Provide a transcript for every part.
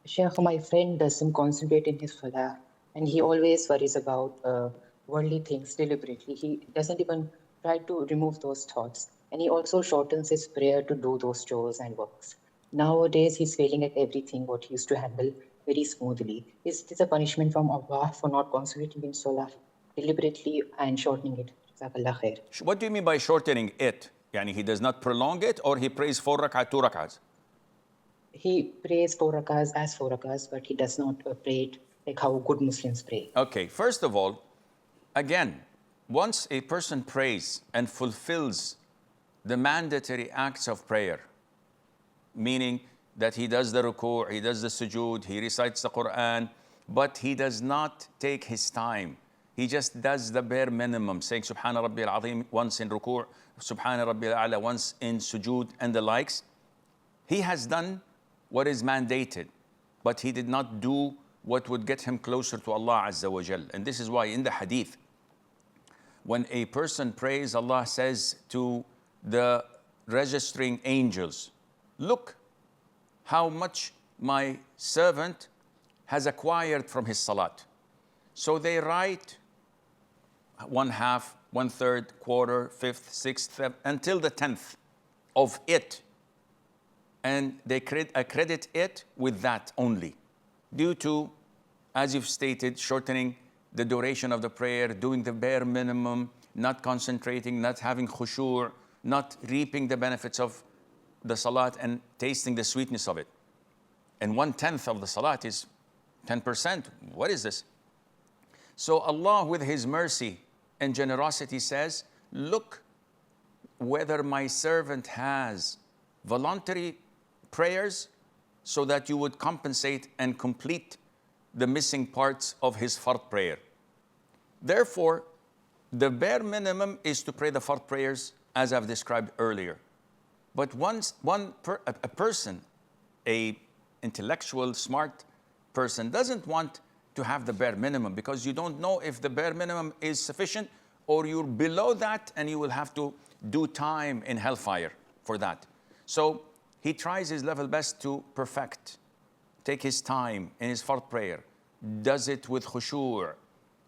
Sheikh, my friend doesn't concentrate in his salah, and he always worries about worldly things deliberately. He doesn't even try to remove those thoughts, and he also shortens his prayer to do those chores and works. Nowadays, he's failing at everything what he used to handle very smoothly. Is this a punishment from Allah for not concentrating in salah deliberately and shortening it? Jazakallah khair. What do you mean by shortening it? Yani he does not prolong it, or he prays 4 rak'ah, 2 rak'ahs? He prays 4 rakahs as 4 rakahs, but he does not pray it like how good Muslims pray. Okay, first of all, again, once a person prays and fulfills the mandatory acts of prayer, meaning that he does the ruku', he does the sujood, he recites the Quran, but he does not take his time. He just does the bare minimum, saying Subhana Rabbi al-Azim once in ruku', Subhana Rabbi al-A'la once in sujood and the likes. He has done what is mandated, but he did not do what would get him closer to Allah Azza wa Jal. And this is why in the hadith, when a person prays, Allah says to the registering angels, look how much my servant has acquired from his salat. So they write 1/2, 1/3, quarter, 5th, 6th, until the 10th of it. And they accredit it with that only, due to, as you've stated, shortening the duration of the prayer, doing the bare minimum, not concentrating, not having khushu', not reaping the benefits of the salat and tasting the sweetness of it. And 1/10 of the salat is 10%. What is this? So Allah, with His mercy and generosity, says, look whether my servant has voluntary prayers so that you would compensate and complete the missing parts of his fard prayer. Therefore, the bare minimum is to pray the fard prayers as I've described earlier. But once a person, a intellectual, smart person, doesn't want to have the bare minimum, because you don't know if the bare minimum is sufficient or you're below that and you will have to do time in hellfire for that. So he tries his level best to perfect, take his time in his fard prayer, does it with khushu',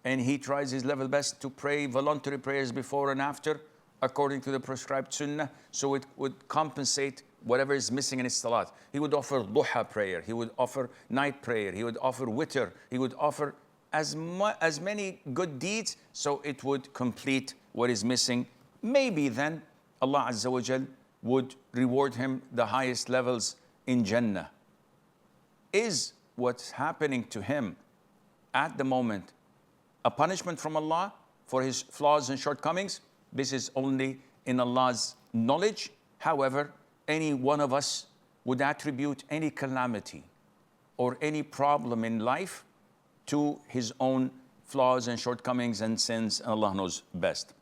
and he tries his level best to pray voluntary prayers before and after according to the prescribed sunnah, so it would compensate whatever is missing in his salat. He would offer duha prayer, he would offer night prayer, he would offer witr, he would offer as many good deeds, so it would complete what is missing. Maybe then Allah Azza wa Jal would reward him the highest levels in Jannah. Is what's happening to him at the moment a punishment from Allah for his flaws and shortcomings? This is only in Allah's knowledge. However, any one of us would attribute any calamity or any problem in life to his own flaws and shortcomings and sins, and Allah knows best.